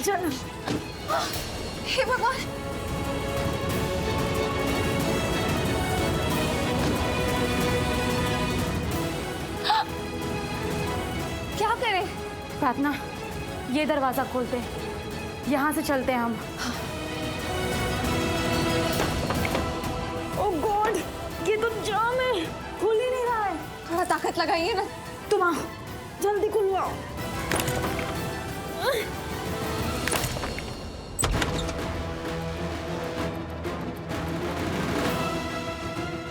चल। हे भगवान, क्या करें? प्रार्थना, ये दरवाजा खोलते, यहाँ से चलते हैं हम। ओह गॉड, ये तो जाम है, खुल ही नहीं रहा है। थोड़ा ताकत लगाइए ना। तुम आओ, जल्दी खुलवाओ।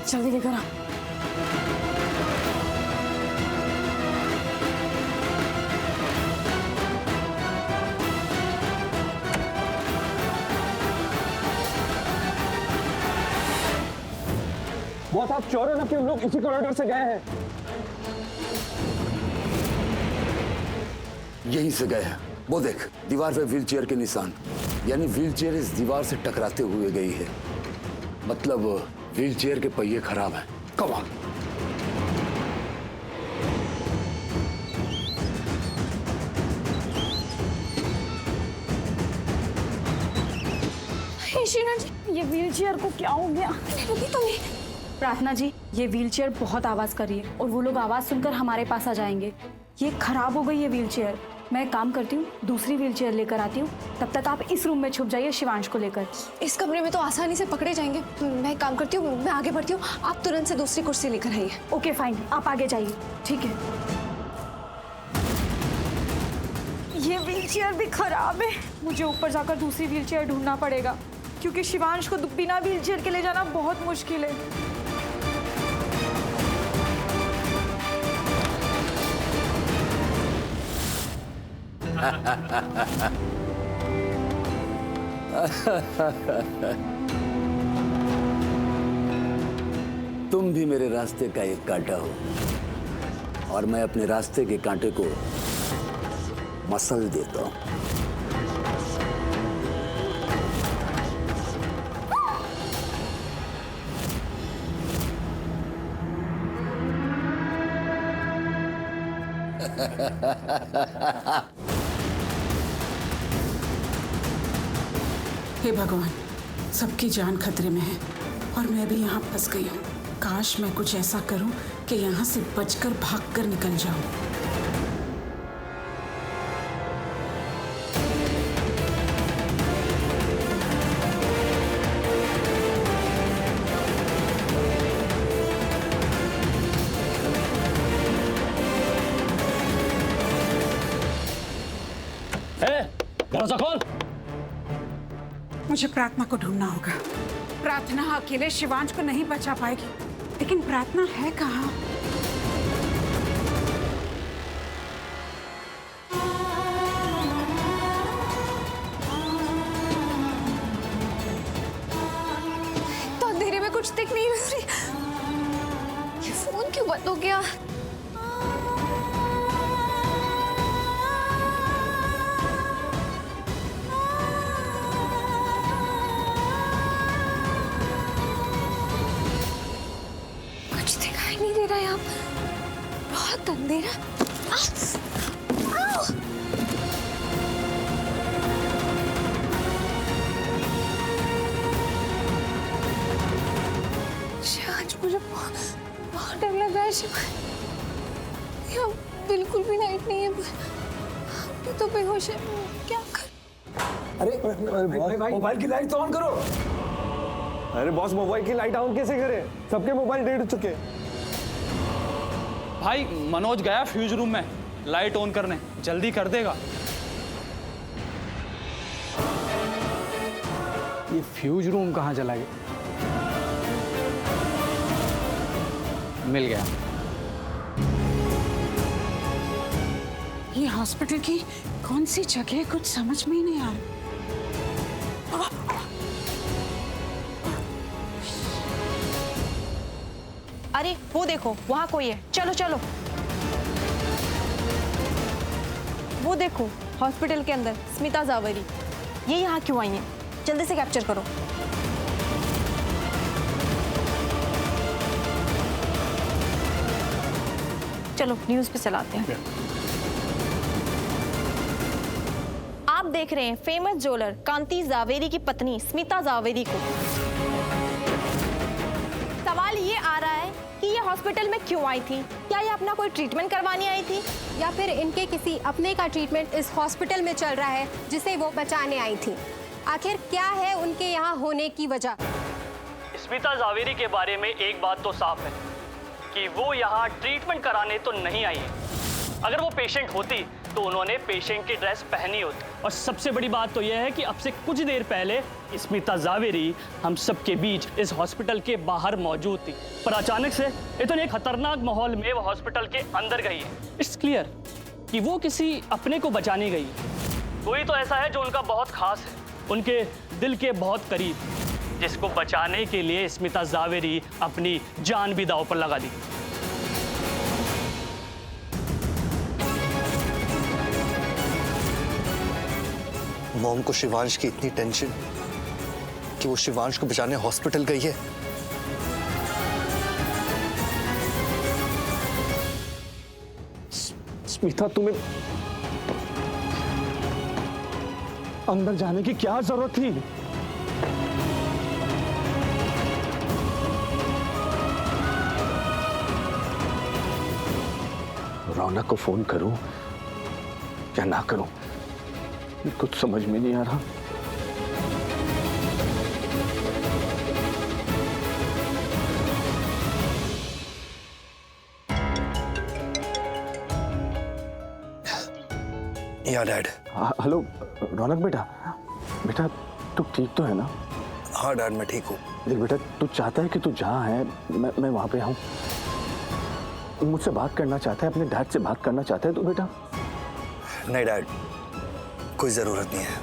जल्दी लेकर आ। बॉस आप श्योर हो ना कि हम लोग इसी कॉरिडोर से गए हैं? यहीं से गए हैं। वो देख, दीवार पे व्हीलचेयर के निशान, यानी व्हीलचेयर इस दीवार से टकराते हुए गई है। मतलब व्हीलचेयर के पहिए खराब हैं। Come on. शीना जी, ये व्हीलचेयर को क्या हो गया? अभी तो नहीं। प्रार्थना जी, ये व्हीलचेयर बहुत आवाज कर रही है और वो लोग आवाज सुनकर हमारे पास आ जाएंगे। ये खराब हो गई है व्हीलचेयर। मैं एक काम करती हूँ, दूसरी व्हीलचेयर लेकर आती हूँ। तब तक आप इस रूम में छुप जाइए शिवांश को लेकर। इस कमरे में तो आसानी से पकड़े जाएंगे। मैं एक काम करती हूँ, मैं आगे बढ़ती हूँ, आप तुरंत से दूसरी कुर्सी लेकर आइए। ओके फाइन, आप आगे जाइए। ठीक है। ये व्हीलचेयर भी खराब है। मुझे ऊपर जाकर दूसरी व्हीलचेयर ढूंढना पड़ेगा, क्योंकि शिवांश को बिना व्हीलचेयर के ले जाना बहुत मुश्किल है। तुम भी मेरे रास्ते का एक कांटा हो और मैं अपने रास्ते के कांटे को मसल देता हूं। हे भगवान, सबकी जान खतरे में है और मैं भी यहाँ फंस गई हूँ। काश मैं कुछ ऐसा करूँ कि यहाँ से बचकर भागकर निकल जाऊँ। दरवाजा खोल। मुझे प्रार्थना को ढूंढना होगा। प्रार्थना अकेले शिवांश को नहीं बचा पाएगी, लेकिन प्रार्थना है कहाँ? तो अंधेरे में कुछ दिख नहीं रही। ये फोन क्यों बंद हो गया? कुछ दिखाई नहीं दे रहा है यहाँ, बहुत अंधेरा। आओ! शिवांश, मुझे बहुत डर लग रहा है। शिवांश, यहाँ बिल्कुल भी लाइट नहीं है। मैं तो बेहोश है, क्या कर? अरे मोबाइल की लाइट तो ऑन करो। अरे बॉस, मोबाइल की लाइट ऑन कैसे करें? सबके मोबाइल डेड हो चुके। भाई मनोज गया फ्यूज रूम में लाइट ऑन करने, जल्दी कर देगा। ये फ्यूज रूम कहाँ चला गया? मिल गया। ये हॉस्पिटल की कौन सी जगह है, कुछ समझ में ही नहीं आ रहा। अरे वो देखो, वहां कोई है। चलो चलो। वो देखो, हॉस्पिटल के अंदर स्मिता जावरी। ये यहाँ क्यों आई है? जल्दी से कैप्चर करो। चलो न्यूज़ पे चलाते हैं। आप देख रहे हैं फेमस ज्वेलर कांति जावेरी की पत्नी स्मिता जावेरी को। सवाल ये आ रहा है कि ये हॉस्पिटल में क्यों आई थी? क्या ये अपना कोई ट्रीटमेंट करवाने आई थी, या फिर इनके किसी अपने का ट्रीटमेंट इस हॉस्पिटल में चल रहा है जिसे वो बचाने आई थी? आखिर क्या है उनके यहाँ होने की वजह? स्मिता जावेरी के बारे में एक बात तो साफ है कि वो यहाँ ट्रीटमेंट कराने तो नहीं आई है। अगर वो पेशेंट होती तो उन्होंने पेशेंट की ड्रेस पहनी होती। और सबसे बड़ी बात तो यह है कि अब से कुछ देर पहले स्मिता जावेरी हम सबके बीच इस हॉस्पिटल के बाहर मौजूद थी, पर अचानक से इतने खतरनाक माहौल में वो हॉस्पिटल के अंदर गई है। इट्स क्लियर कि वो किसी अपने को बचाने गई। कोई तो ऐसा है जो उनका बहुत खास है, उनके दिल के बहुत करीब, जिसको बचाने के लिए स्मिता जावेरी अपनी जान भी दांव पर लगा दी। मॉम को शिवांश की इतनी टेंशन कि वो शिवांश को बचाने हॉस्पिटल गई है। स्मिता, तुम्हें अंदर जाने की क्या जरूरत थी? रौनक को फोन करूं या ना करूं, कुछ समझ में नहीं आ रहा। या डैड। हेलो रौनक बेटा, बेटा तू ठीक तो है ना? हाँ डैड, मैं ठीक हूँ। देख बेटा, तू चाहता है कि तू जहाँ है मैं वहाँ पे आऊँ। मुझसे बात करना चाहता है, अपने डैड से बात करना चाहता है तू बेटा? नहीं डैड, कोई जरूरत नहीं है,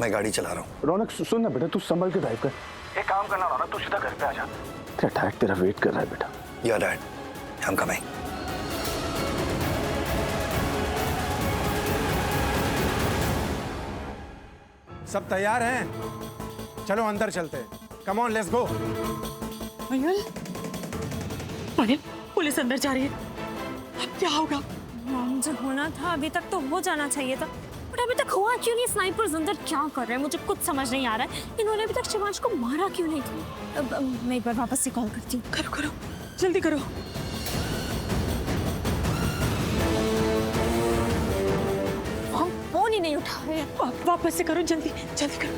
मैं गाड़ी चला रहा हूँ। रौनक सुन ना बेटा, तू संभल के ड्राइव कर। एक काम करना रौनक, तू सीधा घर पे आ जा, तेरा डैड तेरा वेट कर रहा है बेटा। या डैड, आई एम कमिंग। सब तैयार हैं? चलो अंदर चलते हैं। Come on, let's go. Anil, police अंदर जा रही है, अब क्या होगा? मॉम, जो होना था अभी तक तो हो जाना चाहिए था, बट अभी तक हुआ क्यों नहीं? स्नाइपर्स अंदर क्या कर रहे हैं मुझे कुछ समझ नहीं आ रहा है। इन्होंने अभी तक शिवांश को मारा क्यों नहीं था? अब मैं एक बार वापस से कॉल करती हूँ। करो करो, जल्दी करो। हम फोन ही नहीं उठा रहे हैं। वापस से करो, जल्दी जल्दी करो।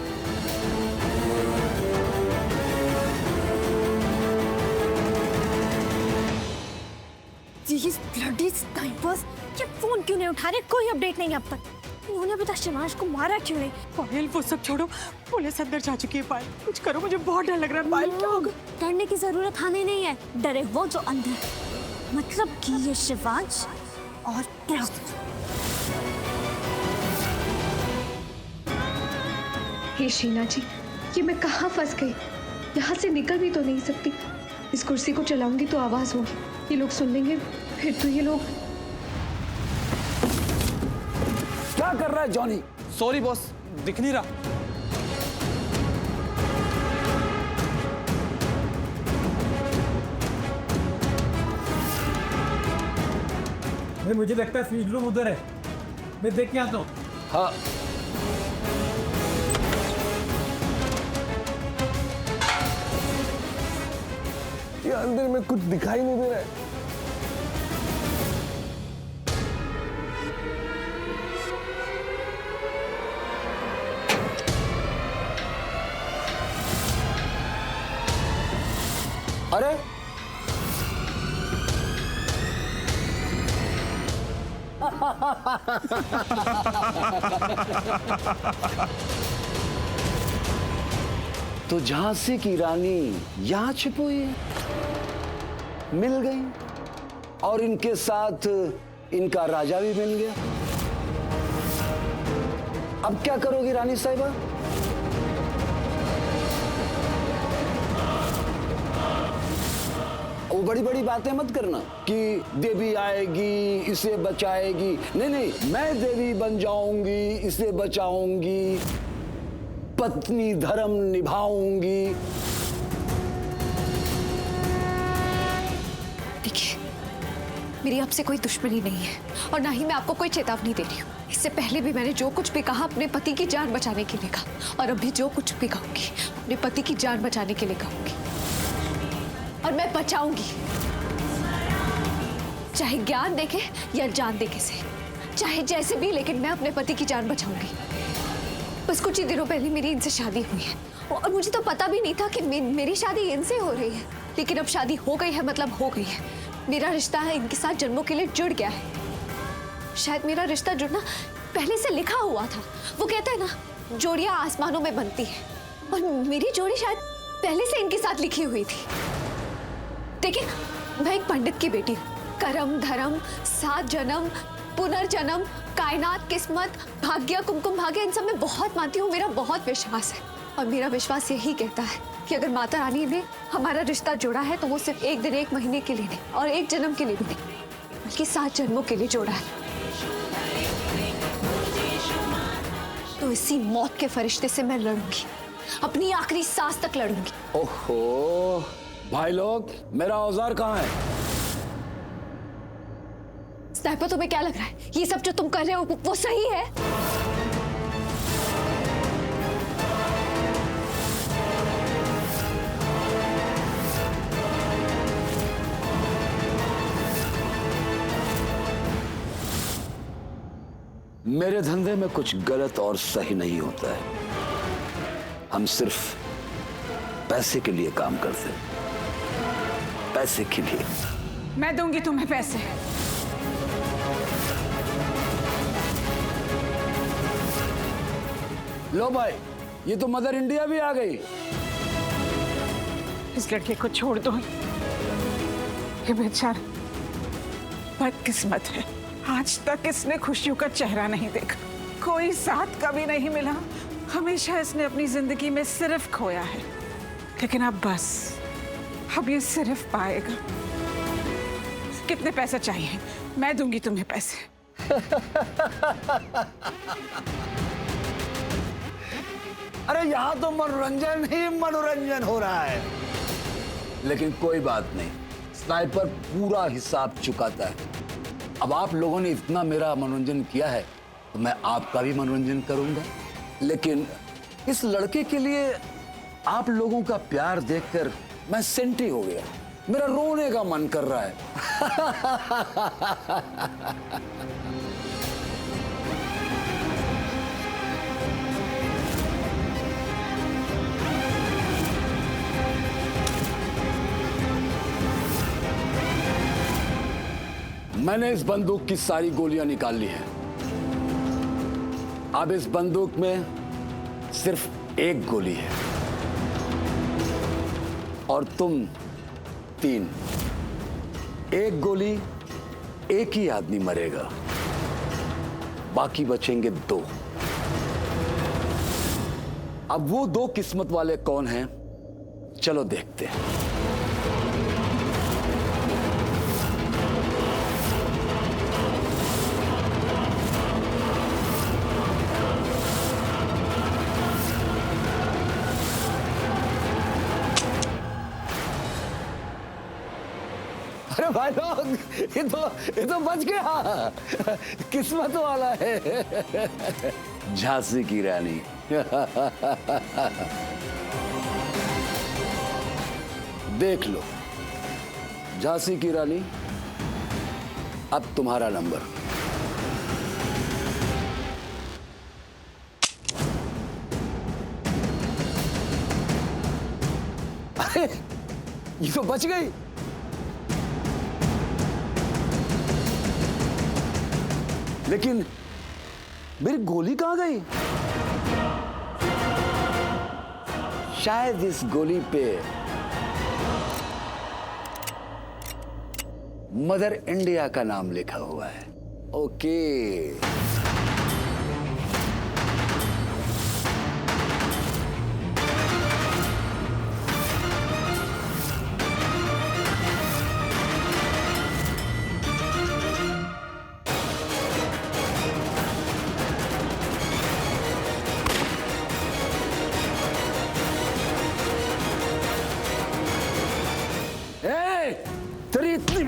ये ब्लडी स्नाइपर्स, ये फोन क्यों नहीं उठा रहे? कोई अपडेट नहीं है अब तक। इन्होंने अभी तक शिवांश को मारा क्यों नहीं? पायल, वो सब छोड़ो, पुलिस अंदर जा चुकी है। पायल, कुछ करो, मुझे बहुत डर लग रहा है। पायल, क्या होगा? डरने की जरूरत हमें नहीं है, डरे वो जो अंदर है। मतलब कि ये शिवांश और प्रभ। हे शीना जी, ये मैं कहाँ फंस गई? यहाँ से निकल भी तो नहीं सकती। इस कुर्सी को चलाऊंगी तो आवाज होगी, ये लोग सुन लेंगे, फिर तो ये लोग। क्या कर रहा है जॉनी? सॉरी बॉस, दिख नहीं रहा। मुझे लगता है फ्यूज रूम उधर है, मैं देख के आता हूँ। हाँ, ये अंदर में कुछ दिखाई नहीं दे रहा है। अरे तो झांसी की रानी यहां छिपी हुई है, मिल गई, और इनके साथ इनका राजा भी मिल गया। अब क्या करोगी रानी साहिबा? वो बड़ी बड़ी बातें मत करना कि देवी आएगी इसे बचाएगी। नहीं नहीं, मैं देवी बन जाऊंगी, इसे बचाऊंगी, पत्नी धर्म निभाऊंगी। देखिए, मेरी आपसे कोई दुश्मनी नहीं है और ना ही मैं आपको कोई चेतावनी दे रही हूँ। इससे पहले भी मैंने जो कुछ भी कहा अपने पति की जान बचाने के लिए कहा और अभी जो कुछ भी कहूंगी अपने पति की जान बचाने के लिए कहूंगी और मैं बचाऊंगी, चाहे ज्ञान देके या जान देके से, चाहे जैसे भी, लेकिन मैं अपने पति की जान बचाऊंगी। बस कुछ ही दिनों पहले मेरी इनसे शादी हुई है और मुझे तो पता भी नहीं था कि मेरी शादी इनसे हो रही है, लेकिन अब शादी हो गई है, मतलब हो गई है। मेरा रिश्ता है इनके साथ जन्मों के लिए जुड़ गया है। शायद मेरा रिश्ता जुड़ना पहले से लिखा हुआ था। वो कहते हैं ना, जोड़ियां आसमानों में बनती है, और मेरी जोड़ी शायद पहले से इनके साथ लिखी हुई थी। देखिए, मैं एक पंडित की बेटी हूँ। कर्म, धर्म, 7 जन्म, पुनर्जन्म, कायनात, किस्मत, भाग्य, कुमकुम भाग्य, इन सब में बहुत मानती हूँ। मेरा बहुत विश्वास है और मेरा विश्वास यही कहता है कि अगर माता रानी ने हमारा रिश्ता जोड़ा है तो वो सिर्फ एक दिन, एक महीने के लिए नहीं और एक जन्म के लिए भी नहीं, बल्कि 7 जन्मों के लिए जोड़ा है। तो इसी मौत के फरिश्ते से मैं लड़ूंगी, अपनी आखिरी सांस तक लड़ूंगी। ओहो, भाई लोग, मेरा औजार कहाँ है? स्नाइपर, तुम्हें क्या लग रहा है ये सब जो तुम कर रहे हो वो सही है? मेरे धंधे में कुछ गलत और सही नहीं होता है। हम सिर्फ पैसे के लिए काम करते हैं, पैसे के लिए। मैं दूंगी तुम्हें पैसे। लो भाई, ये तो मदर इंडिया भी आ गई। इस लड़के को छोड़ दो, ये बेचारा बदकिस्मत है। आज तक इसने खुशियों का चेहरा नहीं देखा, कोई साथ कभी नहीं मिला। हमेशा इसने अपनी जिंदगी में सिर्फ खोया है, लेकिन अब बस, अब ये सिर्फ पाएगा। कितने पैसे चाहिए? मैं दूंगी तुम्हें पैसे। अरे यहाँ तो मनोरंजन ही मनोरंजन हो रहा है। लेकिन कोई बात नहीं, स्नाइपर पूरा हिसाब चुकाता है। अब आप लोगों ने इतना मेरा मनोरंजन किया है तो मैं आपका भी मनोरंजन करूंगा। लेकिन इस लड़के के लिए आप लोगों का प्यार देखकर मैं सेंटी हो गया, मेरा रोने का मन कर रहा है। मैंने इस बंदूक की सारी गोलियां निकाल ली हैं। अब इस बंदूक में सिर्फ एक गोली है और तुम 3। एक गोली, एक ही आदमी मरेगा, बाकी बचेंगे 2। अब वो 2 किस्मत वाले कौन हैं? चलो देखते हैं। अरे भाई लोग, ये तो बच गया, किस्मत वाला है। झांसी की रानी। देख लो झांसी की रानी, अब तुम्हारा नंबर। अरे ये तो बच गई। लेकिन मेरी गोली कहां गई? शायद इस गोली पे मदर इंडिया का नाम लिखा हुआ है। ओके, तेरी इतनी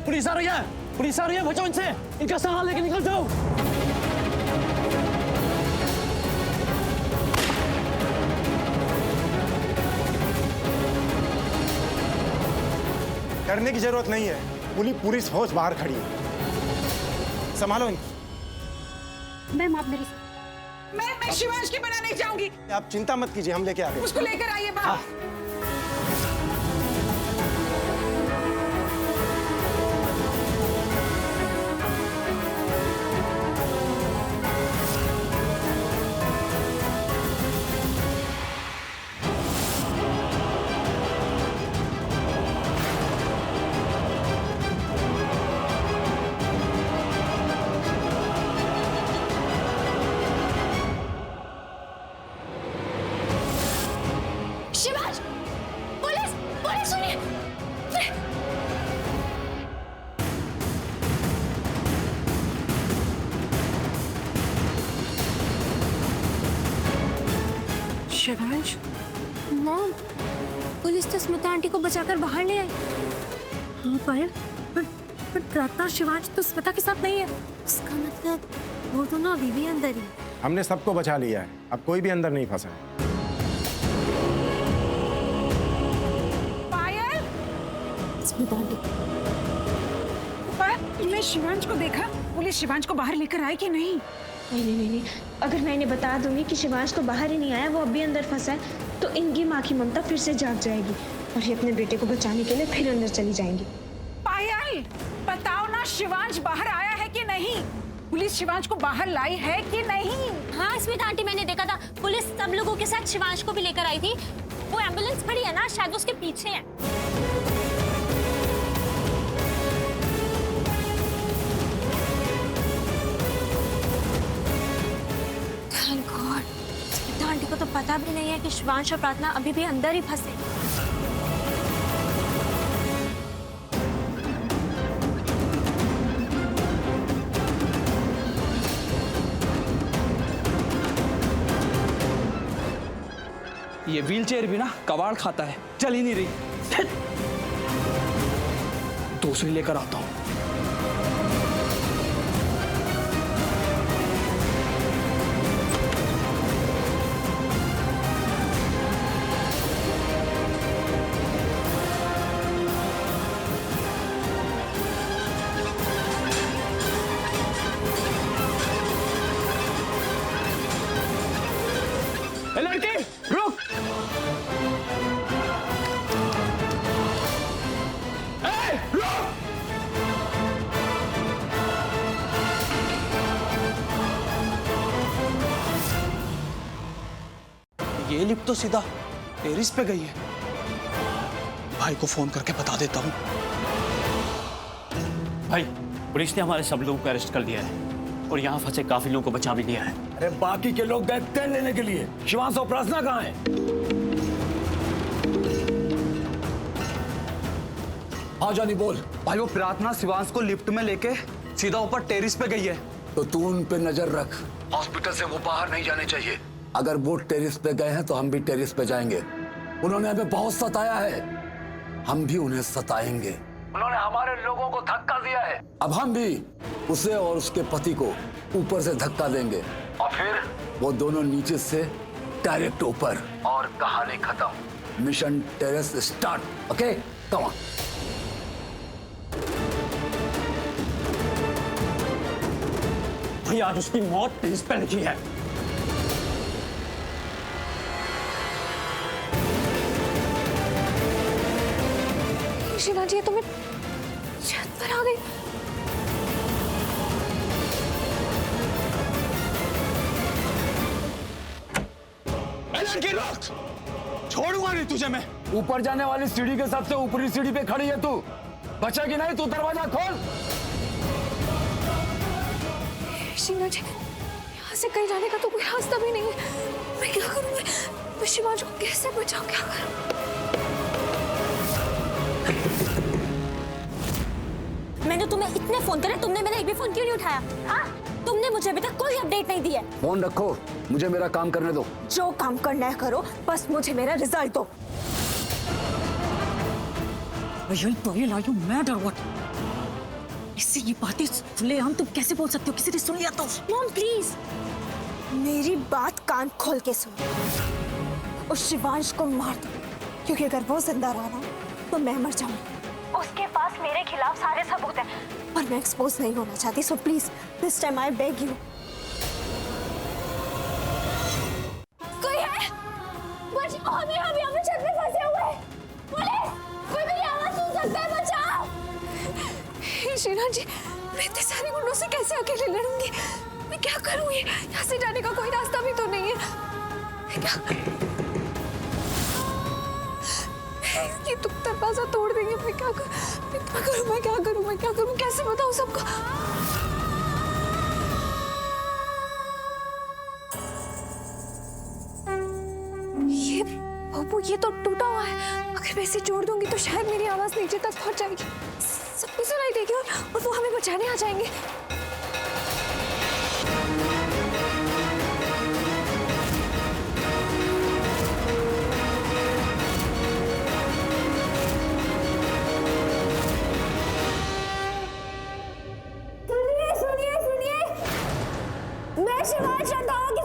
पुलिस आ रही है, पुलिस आ रही है, बचाओ इनसे, इनका सामान लेके निकल जाओ। डरने की जरूरत नहीं है, पुलिस फौज बाहर खड़ी है, संभालो इनको। मैम आप मेरे मैं शिवांश के बिना नहीं जाऊंगी। आप चिंता मत कीजिए, हम लेके आ गए। उसको लेकर आइए बाहर। शिवांश, पुलिस, पुलिस सुनिए। शिवांश, मॉम, पुलिस तो स्मिता आंटी को बचाकर बाहर ले आई। हाँ पर रत्ना शिवांश तो स्मिता के साथ नहीं है। उसका मतलब वो दोनों अभी भी अंदर ही। हमने सबको बचा लिया है, अब कोई भी अंदर नहीं फंसा है। पायल, स्मिता आंटी, तुमने शिवांश को देखा? पुलिस शिवांश को बाहर लेकर आई कि नहीं? नहीं, अगर मैं इन्हें बता दूंगी कि शिवांश तो बाहर ही नहीं आया, वो अभी अंदर फंसा है, तो इनकी माँ की ममता फिर से जाग जाएगी और ये अपने बेटे को बचाने के लिए फिर अंदर चली जाएंगी। पायल, बताओ ना, शिवांश बाहर आया है कि नहीं? पुलिस शिवांश को बाहर लाई है कि नहीं? हाँ स्मिता आंटी, मैंने देखा था, पुलिस सब लोगों के साथ शिवांश को भी लेकर आई थी। वो एम्बुलेंस खड़ी है ना, शायद वो उसके पीछे है। Thank God, स्मिता आंटी को तो पता भी नहीं है कि शिवांश और प्रार्थना अभी भी अंदर ही फंसे। ये व्हीलचेयर भी ना कबाड़ खाता है, चल ही नहीं रही। दूसरी लेकर आता हूं। लड़के रुक। ये लिफ्ट तो सीधा टेरिस पे गई है। भाई को फोन करके बता देता हूँ। भाई, पुलिस ने हमारे सब लोगों को अरेस्ट कर लिया है और यहाँ फंसे काफी लोगों को बचा भी लिया है। अरे बाकी के लोग गए तेल लेने के लिए, शिवांश और प्रार्थना कहाँ है? हाँ जानी बोल। भाई वो प्रार्थना शिवांश को लिफ्ट में लेके सीधा ऊपर टेरिस पे गई है। तो तू उन पे नजर रख, हॉस्पिटल से वो बाहर नहीं जाने चाहिए। अगर वो टेरिस पे गए हैं तो हम भी टेरिस पे जाएंगे। उन्होंने हमें बहुत सताया है, हम भी उन्हें सताएंगे। उन्होंने हमारे लोगों को धक्का दिया है, अब हम भी उसे और उसके पति को ऊपर से धक्का देंगे और फिर वो दोनों नीचे से डायरेक्ट ऊपर, और कहानी खत्म। Mission terrace start. Okay, come on. भाई आज उसकी मौत टेरिस पे लिखी है। शिवांश, ये तुम्हें छत पर आ गई। छोड़ूंगा नहीं तुझे मैं। ऊपर जाने वाली सीढ़ी के सबसे ऊपरी सीढ़ी पे खड़ी है तू, बचेगी नहीं। तू दरवाजा खोल। शिवांश, यहाँ से कहीं जाने का तो कोई रास्ता भी नहीं है। मैं क्या करूँगी? मैं शिवांश को कैसे बचाऊं? क्या करूँ? मैंने तुम्हें इतने फोन करे, तुमने मेरा एक भी फोन क्यों नहीं उठाया? हाँ, तुमने मुझे अभी तक कोई अपडेट नहीं दी है। फोन रखो, मुझे मेरा काम करने दो। जो काम करना है करो, बस मुझे मेरा रिजल्ट दो। इससे ये बातें सुने हम तुम कैसे बोल सकते हो? किसी ने सुन लिया तो? मॉम प्लीज मेरी बात कान खोल के सुनो। उस शिवांश को मार दो, क्योंकि अगर वो जिंदा रहा ना तो मैं मर जाऊंगी। उसके पास मेरे खिलाफ सारे सबूत हैं, पर मैं एक्सपोज नहीं होना चाहती। So please this time I beg you. कोई है? बचाओ हमें, हम यहाँ पे छत पे फंसे हुए हैं। पुलिस, कोई मेरी आवाज सुन सकता है? बचाओ। श्रीनाथ जी, मैं इतने सारे गुंडों से कैसे अकेले लड़ूंगी? मैं क्या करूं? ये यहाँ से जाने का कोई रास्ता भी तो नहीं है। मैं क्या ये तो दरवाजा तोड़ देंगे। मैं क्या करूं? मैं क्या करूं? कैसे बताऊं सबको? ये बाबू, ये तो टूटा हुआ है। अगर मैं इसे जोड़ दूंगी तो शायद मेरी आवाज नीचे तक पहुंच जाएगी, सबको सुनाई देगी और वो हमें बचाने आ जाएंगे। सुनिए, मैं शिवांश रंधावा की